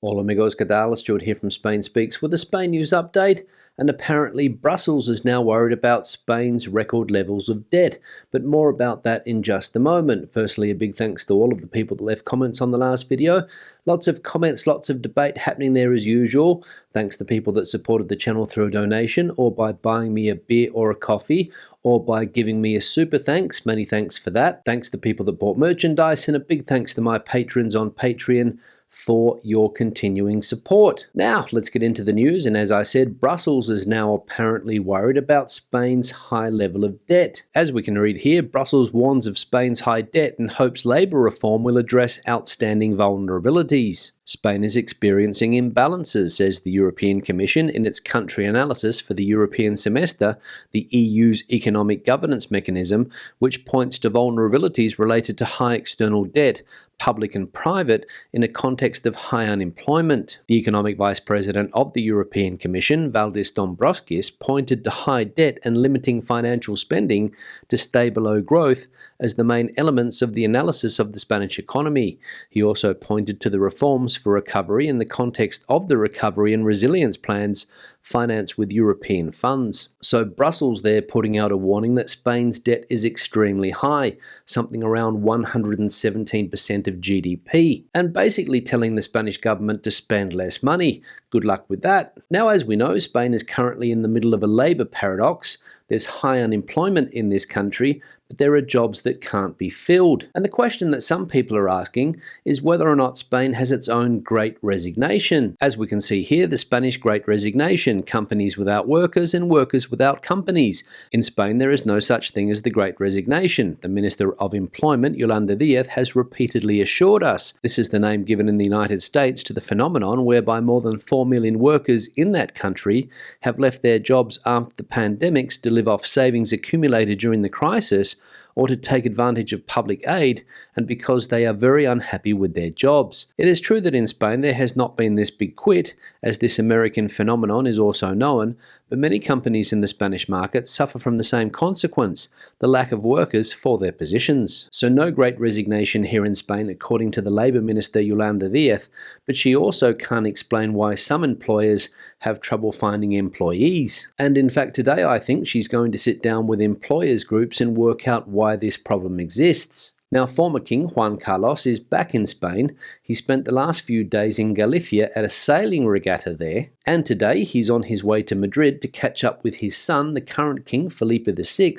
Hola amigos, ¿qué tal? Stuart here from Spain Speaks with a Spain news update. And apparently Brussels is now worried about Spain's record levels of debt. But more about that in just a moment. Firstly, a big thanks to all of the people that left comments on the last video. Lots of comments, lots of debate happening there as usual. Thanks to people that supported the channel through a donation or by buying me a beer or a coffee or by giving me a super thanks. Many thanks for that. Thanks to people that bought merchandise, and a big thanks to my patrons on Patreon for your continuing support. Now, let's get into the news, and as I said, Brussels is now apparently worried about Spain's high level of debt. As we can read here, Brussels warns of Spain's high debt and hopes labour reform will address outstanding vulnerabilities. Spain is experiencing imbalances, says the European Commission in its country analysis for the European semester, the EU's economic governance mechanism, which points to vulnerabilities related to high external debt, public and private, in a context of high unemployment. The economic vice president of the European Commission, Valdis Dombrovskis, pointed to high debt and limiting financial spending to stay below growth as the main elements of the analysis of the Spanish economy. He also pointed to the reforms for recovery in the context of the recovery and resilience plans financed with European funds. So Brussels there putting out a warning that Spain's debt is extremely high, something around 117% of GDP, and basically telling the Spanish government to spend less money. Good luck with that. Now, as we know, Spain is currently in the middle of a labour paradox. There's high unemployment in this country, but there are jobs that can't be filled. And the question that some people are asking is whether or not Spain has its own Great Resignation. As we can see here, the Spanish Great Resignation, companies without workers and workers without companies. In Spain, there is no such thing as the Great Resignation. The Minister of Employment, Yolanda Díaz, has repeatedly assured us. This is the name given in the United States to the phenomenon whereby more than 4 million workers in that country have left their jobs after the pandemics to live off savings accumulated during the crisis, or to take advantage of public aid, and because they are very unhappy with their jobs. It is true that in Spain there has not been this big quit, as this American phenomenon is also known, but many companies in the Spanish market suffer from the same consequence, the lack of workers for their positions. So no Great Resignation here in Spain, according to the Labour Minister Yolanda Díaz, but she also can't explain why some employers have trouble finding employees. And in fact, today I think she's going to sit down with employers groups and work out why this problem exists. Now, former King Juan Carlos is back in Spain. He spent the last few days in Galicia at a sailing regatta there, and today he's on his way to Madrid to catch up with his son, the current King Felipe VI,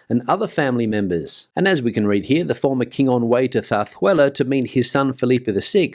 and other family members. And as we can read here, the former king on way to Zarzuela to meet his son Felipe VI.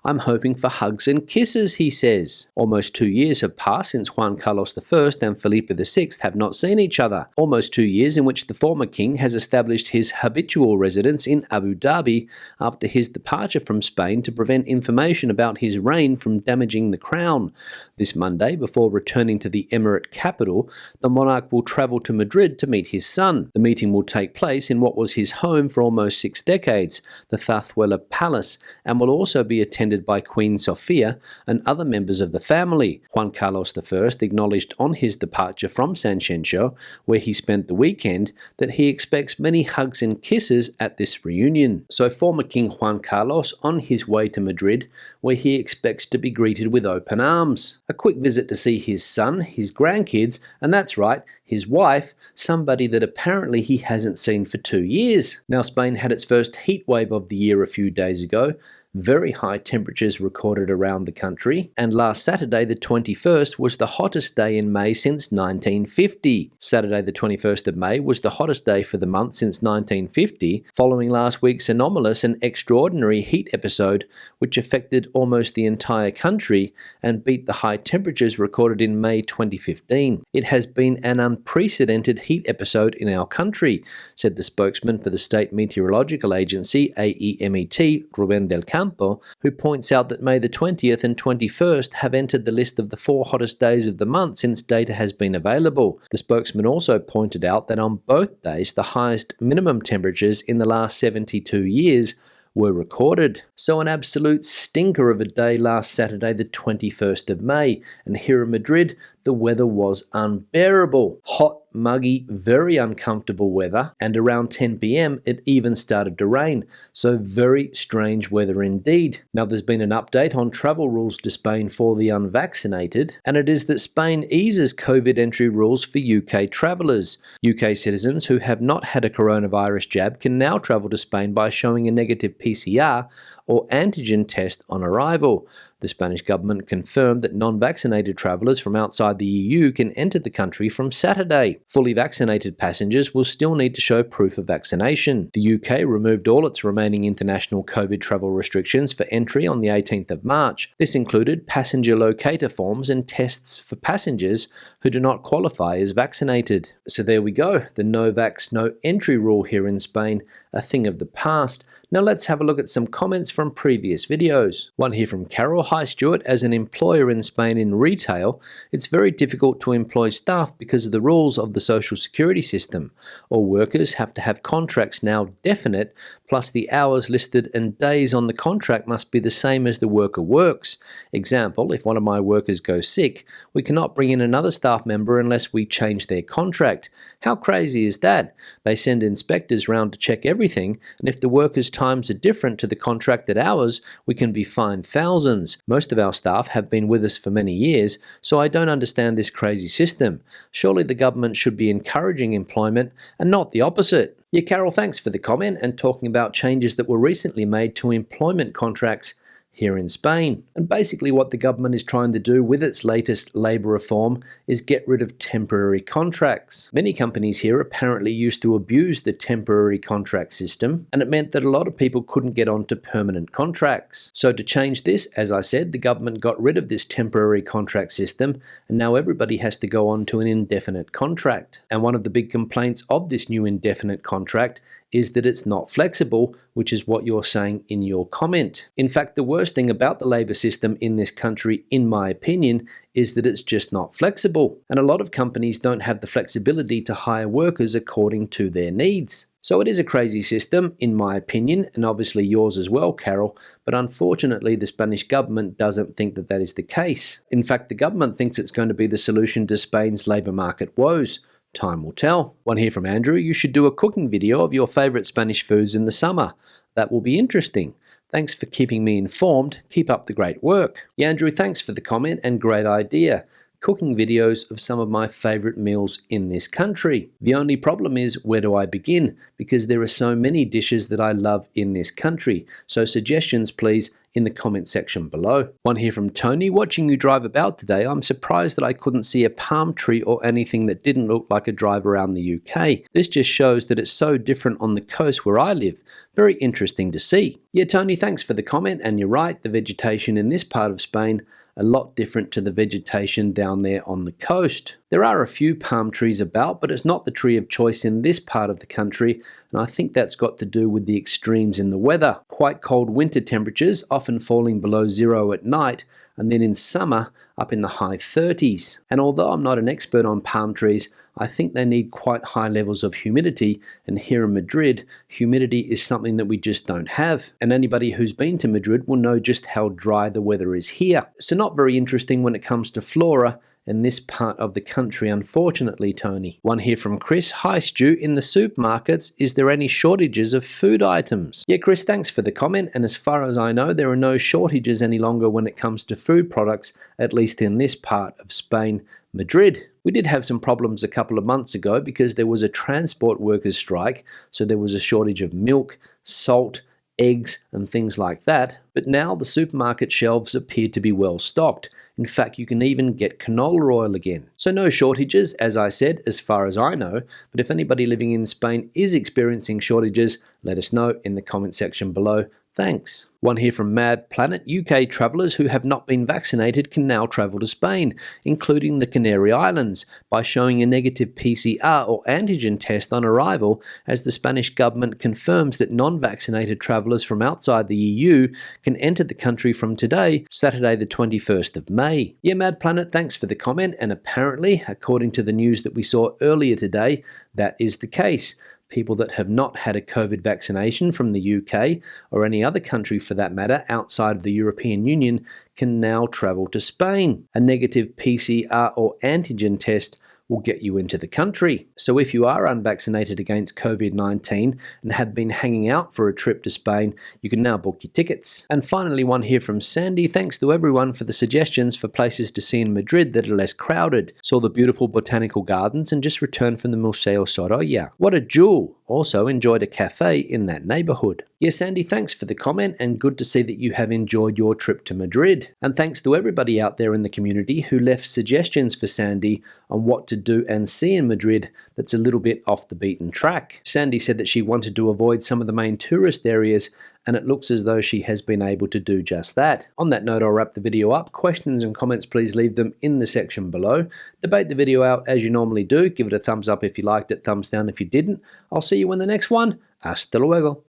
I'm hoping for hugs and kisses, he says. Almost 2 years have passed since Juan Carlos I and Felipe VI have not seen each other. Almost 2 years in which the former king has established his habitual residence in Abu Dhabi after his departure from Spain to prevent information about his reign from damaging the crown. This Monday, before returning to the Emirate capital, the monarch will travel to Madrid to meet his son. The meeting will take place in what was his home for almost 6 decades, the Zarzuela Palace, and will also be attended by Queen Sofia and other members of the family. Juan Carlos I acknowledged on his departure from San Xenxo, where he spent the weekend, that he expects many hugs and kisses at this reunion. So former King Juan Carlos on his way to Madrid, where he expects to be greeted with open arms. A quick visit to see his son, his grandkids, and that's right, his wife, somebody that apparently he hasn't seen for 2 years. Now, Spain had its first heat wave of the year a few days ago. Very high temperatures recorded around the country, and last Saturday the 21st was the hottest day in May since 1950. Saturday the 21st of May was the hottest day for the month since 1950, following last week's anomalous and extraordinary heat episode which affected almost the entire country and beat the high temperatures recorded in May 2015. It has been an unprecedented heat episode in our country, said the spokesman for the State Meteorological Agency, AEMET, Ruben del Campo, who points out that May the 20th and 21st have entered the list of the 4 hottest days of the month since data has been available. The spokesman also pointed out that on both days the highest minimum temperatures in the last 72 years were recorded. So an absolute stinker of a day last Saturday, the 21st of May. And here in Madrid, the weather was unbearable. Hot, muggy, very uncomfortable weather, and around 10 p.m. it even started to rain, so very strange weather indeed. Now there's been an update on travel rules to Spain for the unvaccinated, and it is that Spain eases COVID entry rules for UK travellers. UK citizens who have not had a coronavirus jab can now travel to Spain by showing a negative PCR or antigen test on arrival. The Spanish government confirmed that non-vaccinated travellers from outside the EU can enter the country from Saturday. Fully vaccinated passengers will still need to show proof of vaccination. The UK removed all its remaining international COVID travel restrictions for entry on the 18th of March. This included passenger locator forms and tests for passengers who do not qualify as vaccinated. So there we go, the no vax, no entry rule here in Spain, a thing of the past. Now let's have a look at some comments from previous videos. One here from Carol. Hi Stuart, as an employer in Spain in retail, it's very difficult to employ staff because of the rules of the social security system. All workers have to have contracts now definite, plus the hours listed and days on the contract must be the same as the worker works. Example, if one of my workers goes sick, we cannot bring in another staff member unless we change their contract. How crazy is that? They send inspectors round to check everything, and if the workers' times are different to the contracted hours, we can be fined thousands. Most of our staff have been with us for many years, so I don't understand this crazy system. Surely the government should be encouraging employment and not the opposite. Yeah, Carol, thanks for the comment and talking about changes that were recently made to employment contracts here in Spain. And basically what the government is trying to do with its latest labour reform is get rid of temporary contracts. Many companies here apparently used to abuse the temporary contract system, and it meant that a lot of people couldn't get onto permanent contracts. So to change this, as I said, the government got rid of this temporary contract system, and now everybody has to go on to an indefinite contract. And one of the big complaints of this new indefinite contract is that it's not flexible, which is what you're saying in your comment. In fact, the worst thing about the labour system in this country, in my opinion, is that it's just not flexible. And a lot of companies don't have the flexibility to hire workers according to their needs. So it is a crazy system, in my opinion, and obviously yours as well, Carol, but unfortunately the Spanish government doesn't think that that is the case. In fact, the government thinks it's going to be the solution to Spain's labour market woes. Time will tell. One here from Andrew. You should do a cooking video of your favourite Spanish foods in the summer. That will be interesting. Thanks for keeping me informed. Keep up the great work. Yeah, Andrew, thanks for the comment and great idea. Cooking videos of some of my favourite meals in this country. The only problem is, where do I begin? Because there are so many dishes that I love in this country. So suggestions, please, in the comment section below. One here from Tony. Watching you drive about today, I'm surprised that I couldn't see a palm tree or anything that didn't look like a drive around the UK. This just shows that it's so different on the coast where I live. Very interesting to see. Yeah, Tony, thanks for the comment, and you're right, the vegetation in this part of Spain a lot different to the vegetation down there on the coast. There are a few palm trees about, but it's not the tree of choice in this part of the country, and I think that's got to do with the extremes in the weather. Quite cold winter temperatures, often falling below zero at night, and then in summer up in the high 30s. And although I'm not an expert on palm trees, I think they need quite high levels of humidity, and here in Madrid, humidity is something that we just don't have. And anybody who's been to Madrid will know just how dry the weather is here. So not very interesting when it comes to flora in this part of the country, unfortunately, Tony. One here from Chris. Hi Stu, in the supermarkets, is there any shortages of food items? Yeah, Chris, thanks for the comment, and as far as I know, there are no shortages any longer when it comes to food products, at least in this part of Spain, Madrid. We did have some problems a couple of months ago because there was a transport workers' strike, so there was a shortage of milk, salt, eggs and things like that, but now the supermarket shelves appear to be well stocked. In fact, you can even get canola oil again. So no shortages, as I said, as far as I know, but if anybody living in Spain is experiencing shortages, let us know in the comment section below. Thanks. One here from Mad Planet. UK travellers who have not been vaccinated can now travel to Spain, including the Canary Islands, by showing a negative PCR or antigen test on arrival, as the Spanish government confirms that non-vaccinated travellers from outside the EU can enter the country from today, Saturday the 21st of May. Yeah, Mad Planet, thanks for the comment, and apparently, according to the news that we saw earlier today, that is the case. People that have not had a COVID vaccination from the UK, or any other country for that matter, outside of the European Union, can now travel to Spain. A negative PCR or antigen test will get you into the country. So if you are unvaccinated against COVID-19 and have been hanging out for a trip to Spain, you can now book your tickets. And finally, one here from Sandy. Thanks to everyone for the suggestions for places to see in Madrid that are less crowded. Saw the beautiful botanical gardens and just returned from the Museo Sorolla. What a jewel! Also enjoyed a cafe in that neighbourhood. Yes, Sandy, thanks for the comment, and good to see that you have enjoyed your trip to Madrid. And thanks to everybody out there in the community who left suggestions for Sandy on what to do and see in Madrid that's a little bit off the beaten track. Sandy said that she wanted to avoid some of the main tourist areas, and it looks as though she has been able to do just that. On that note, I'll wrap the video up. Questions and comments, please leave them in the section below. Debate the video out as you normally do. Give it a thumbs up if you liked it, thumbs down if you didn't. I'll see you in the next one. Hasta luego.